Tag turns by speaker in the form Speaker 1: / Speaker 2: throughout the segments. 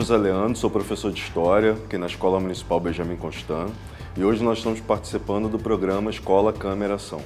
Speaker 1: José Leandro, sou professor de História aqui na Escola Municipal Benjamin Constant e hoje nós estamos participando do programa Escola Câmera Ação.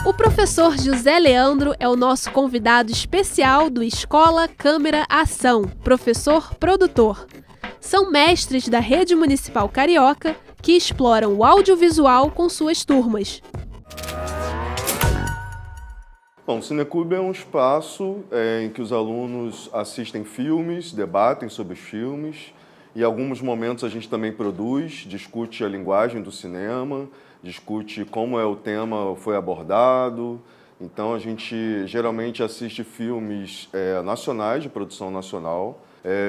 Speaker 2: O professor José Leandro é o nosso convidado especial do Escola Câmera Ação, professor produtor. São mestres da Rede Municipal Carioca que exploram o audiovisual com suas turmas.
Speaker 1: Bom, o Cineclube é um espaço em que os alunos assistem filmes, debatem sobre os filmes e em alguns momentos a gente também produz, discute a linguagem do cinema, discute como o tema foi abordado. Então a gente geralmente assiste filmes nacionais, de produção nacional,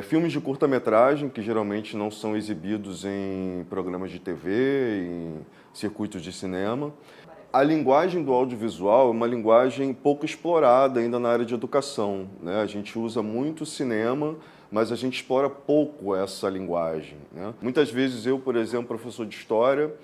Speaker 1: filmes de curta-metragem que geralmente não são exibidos em programas de TV, em circuitos de cinema. A linguagem do audiovisual é uma linguagem pouco explorada ainda na área de educação, né? A gente usa muito cinema, mas a gente explora pouco essa linguagem, né? Muitas vezes eu, por exemplo, professor de História,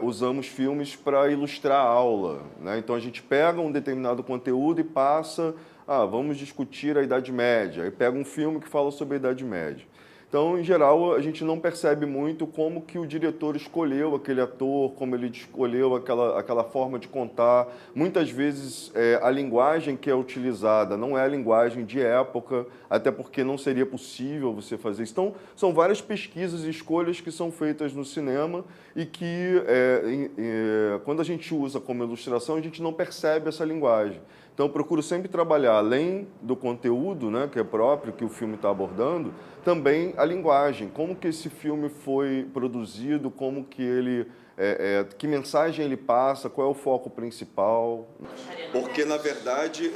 Speaker 1: usamos filmes para ilustrar a aula, né? Então a gente pega um determinado conteúdo e passa, vamos discutir a Idade Média, e pega um filme que fala sobre a Idade Média. Então, em geral, a gente não percebe muito como que o diretor escolheu aquele ator, como ele escolheu aquela forma de contar. Muitas vezes, a linguagem que é utilizada não é a linguagem de época, até porque não seria possível você fazer isso. Então, são várias pesquisas e escolhas que são feitas no cinema e que, quando a gente usa como ilustração, a gente não percebe essa linguagem. Então, eu procuro sempre trabalhar, além do conteúdo, né, que é próprio, que o filme está abordando, também a linguagem, como que esse filme foi produzido, como que ele, que mensagem ele passa, qual é o foco principal. Porque, na verdade,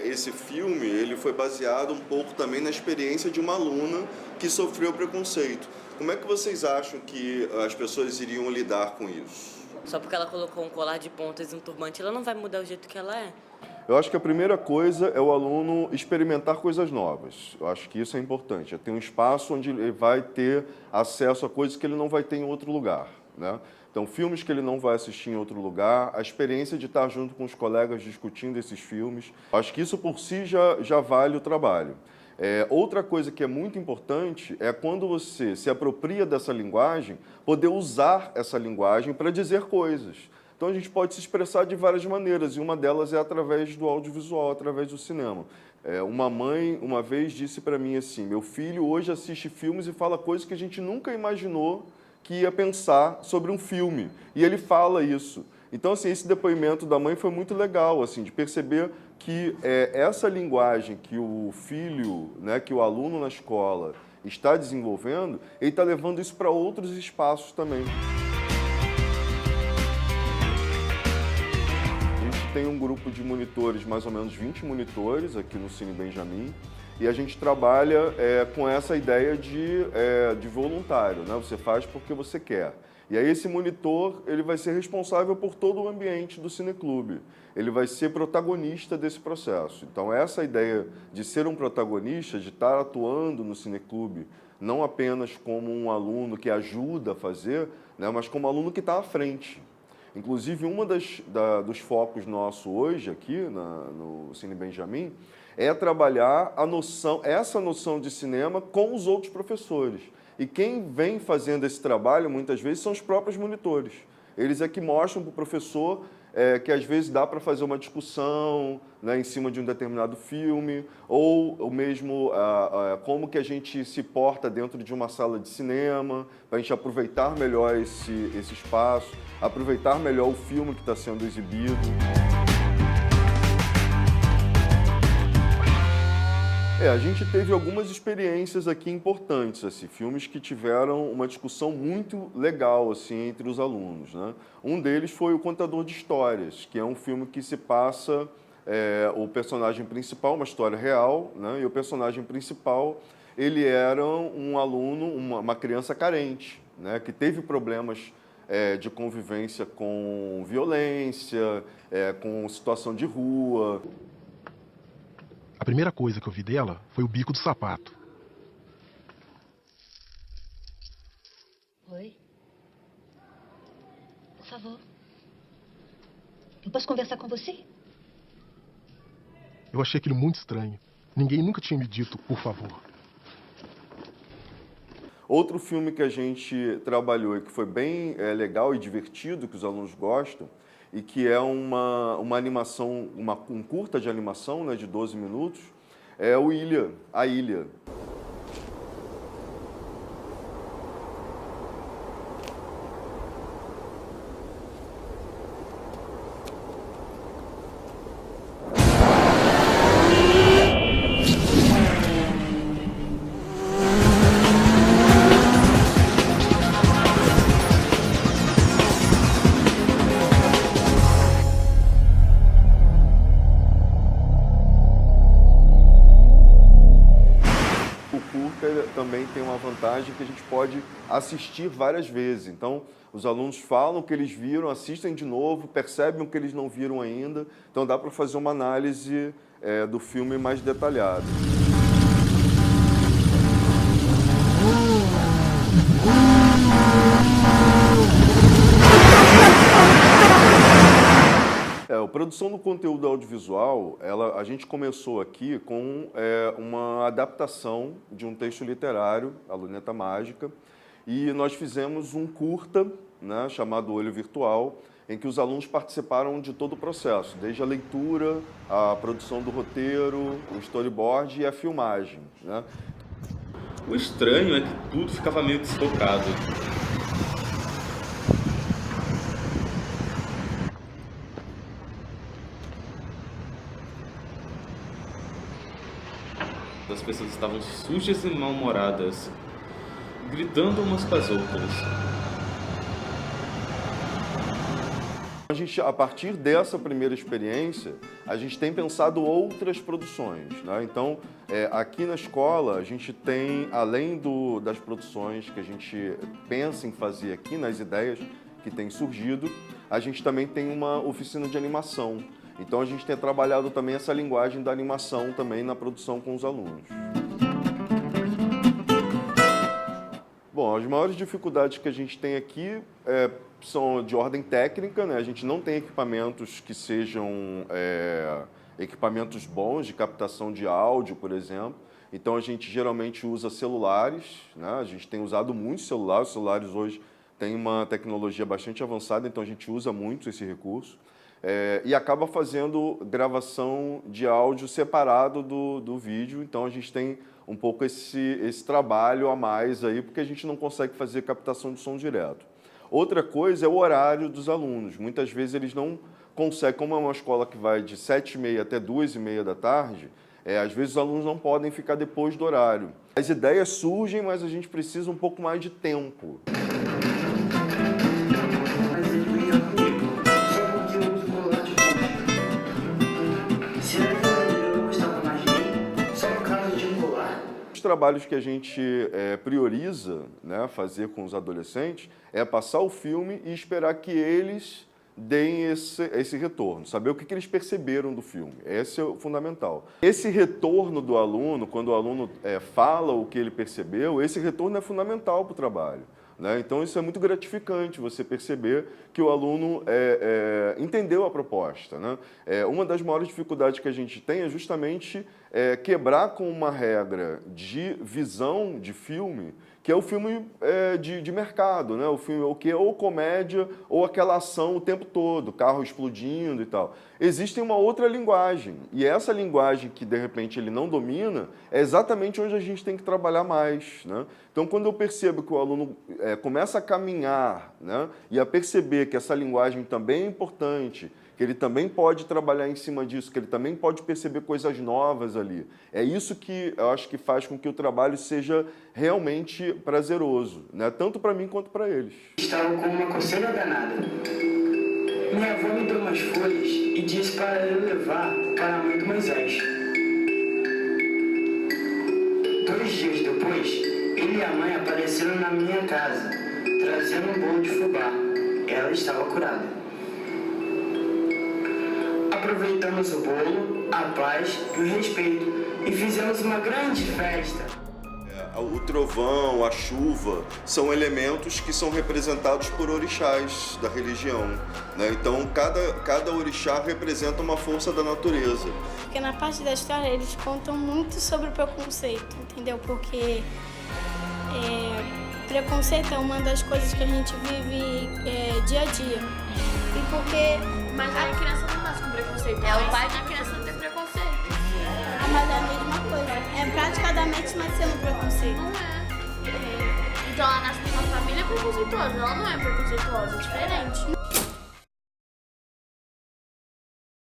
Speaker 1: esse filme ele foi baseado um pouco também na experiência de uma aluna que sofreu preconceito. Como é que vocês acham que as pessoas iriam lidar com isso?
Speaker 3: Só porque ela colocou um colar de pontas e um turbante, ela não vai mudar o jeito que ela é.
Speaker 1: Eu acho que a primeira coisa é o aluno experimentar coisas novas. Eu acho que isso é importante. É ter um espaço onde ele vai ter acesso a coisas que ele não vai ter em outro lugar, né? Então, filmes que ele não vai assistir em outro lugar, a experiência de estar junto com os colegas discutindo esses filmes. Acho que isso por si já vale o trabalho. Outra coisa que é muito importante é quando você se apropria dessa linguagem, poder usar essa linguagem para dizer coisas. Então, a gente pode se expressar de várias maneiras, e uma delas é através do audiovisual, através do cinema. Uma mãe, uma vez, disse para mim assim, meu filho hoje assiste filmes e fala coisas que a gente nunca imaginou que ia pensar sobre um filme, e ele fala isso. Então, assim, esse depoimento da mãe foi muito legal, assim, de perceber que essa linguagem que o filho, né, que o aluno na escola está desenvolvendo, ele está levando isso para outros espaços também. Tem um grupo de monitores, mais ou menos 20 monitores aqui no Cine Benjamin, e a gente trabalha com essa ideia de voluntário, né? Você faz porque você quer. E aí esse monitor ele vai ser responsável por todo o ambiente do cineclube. Ele vai ser protagonista desse processo. Então essa ideia de ser um protagonista, de estar atuando no cineclube, não apenas como um aluno que ajuda a fazer, né? Mas como aluno que está à frente. Inclusive, dos focos nossos hoje aqui no Cine Benjamin é trabalhar essa noção de cinema com os outros professores. E quem vem fazendo esse trabalho, muitas vezes, são os próprios monitores. Eles é que mostram para o professor que às vezes dá para fazer uma discussão, né, em cima de um determinado filme, ou mesmo como que a gente se porta dentro de uma sala de cinema, para a gente aproveitar melhor esse espaço, aproveitar melhor o filme que está sendo exibido. A gente teve algumas experiências aqui importantes, assim, filmes que tiveram uma discussão muito legal assim, entre os alunos, né? Um deles foi O Contador de Histórias, que é um filme que se passa o personagem principal, uma história real, né? E o personagem principal, ele era um aluno, uma criança carente, né? Que teve problemas de convivência com violência, com situação de rua.
Speaker 4: primeira coisa que eu vi dela foi o bico do sapato.
Speaker 5: Oi? Por favor. Eu posso conversar com você?
Speaker 4: Eu achei aquilo muito estranho. Ninguém nunca tinha me dito, por favor.
Speaker 1: Outro filme que a gente trabalhou e que foi bem legal e divertido, que os alunos gostam, e que é uma animação, um curta de animação, né, de 12 minutos, é o Ilha, A Ilha. Também tem uma vantagem que a gente pode assistir várias vezes. Então, os alunos falam o que eles viram, assistem de novo, percebem o que eles não viram ainda. Então, dá para fazer uma análise do filme mais detalhada. A produção do conteúdo audiovisual, a gente começou aqui com uma adaptação de um texto literário, A Luneta Mágica, e nós fizemos um curta, né, chamado Olho Virtual, em que os alunos participaram de todo o processo, desde a leitura, a produção do roteiro, o storyboard e a filmagem, né?
Speaker 6: O estranho é que tudo ficava meio desfocado. As pessoas estavam sujas e mal-humoradas, gritando umas com as outras.
Speaker 1: A partir dessa primeira experiência, a gente tem pensado outras produções, né? Então, aqui na escola, a gente tem, além das produções que a gente pensa em fazer aqui, nas ideias que têm surgido, a gente também tem uma oficina de animação. Então, a gente tem trabalhado também essa linguagem da animação também na produção com os alunos. Bom, as maiores dificuldades que a gente tem aqui são de ordem técnica, né? A gente não tem equipamentos que sejam equipamentos bons de captação de áudio, por exemplo. Então, a gente geralmente usa celulares, né? A gente tem usado muito celular. Os celulares hoje têm uma tecnologia bastante avançada, então a gente usa muito esse recurso. E acaba fazendo gravação de áudio separado do vídeo, então a gente tem um pouco esse trabalho a mais aí, porque a gente não consegue fazer captação de som direto. Outra coisa é o horário dos alunos. Muitas vezes eles não conseguem, como é uma escola que vai de 7h30 até 2h30 da tarde, às vezes os alunos não podem ficar depois do horário. As ideias surgem, mas a gente precisa um pouco mais de tempo. Os trabalhos que a gente prioriza, né, fazer com os adolescentes é passar o filme e esperar que eles deem esse retorno, saber o que eles perceberam do filme. Esse é o fundamental. Esse retorno do aluno, quando o aluno fala o que ele percebeu, esse retorno é fundamental para o trabalho, né? Então, isso é muito gratificante, você perceber que o aluno entendeu a proposta, né? Uma das maiores dificuldades que a gente tem é justamente quebrar com uma regra de visão de filme, que é o filme de mercado, né? O filme ou comédia ou aquela ação o tempo todo, carro explodindo e tal. Existe uma outra linguagem, e essa linguagem que de repente ele não domina é exatamente onde a gente tem que trabalhar mais, né? Então, quando eu percebo que o aluno começa a caminhar, né, e a perceber que essa linguagem também é importante, que ele também pode trabalhar em cima disso, que ele também pode perceber coisas novas ali. É isso que eu acho que faz com que o trabalho seja realmente prazeroso, né? Tanto para mim quanto para eles.
Speaker 7: Estava com uma coceira danada. Minha avó me deu umas folhas e disse para eu levar para a mãe do Moisés. 2 dias depois, ele e a mãe apareceram na minha casa, trazendo um bolo de fubá. Ela estava curada. A aproveitamos o bolo, a paz e o respeito e fizemos uma grande festa.
Speaker 1: O trovão, a chuva, são elementos que são representados por orixás da religião, né? Então, cada orixá representa uma força da natureza.
Speaker 8: Porque na parte da história eles contam muito sobre o preconceito, entendeu? Porque preconceito é uma das coisas que a gente vive dia a dia. E porque...
Speaker 9: Mas a criança não nasce com preconceito. É o pai da criança não tem preconceito.
Speaker 8: Mas é a mesma coisa. É praticamente nascendo preconceito.
Speaker 9: Não é. Então ela nasce numa família preconceituosa. Ela não é preconceituosa, é diferente.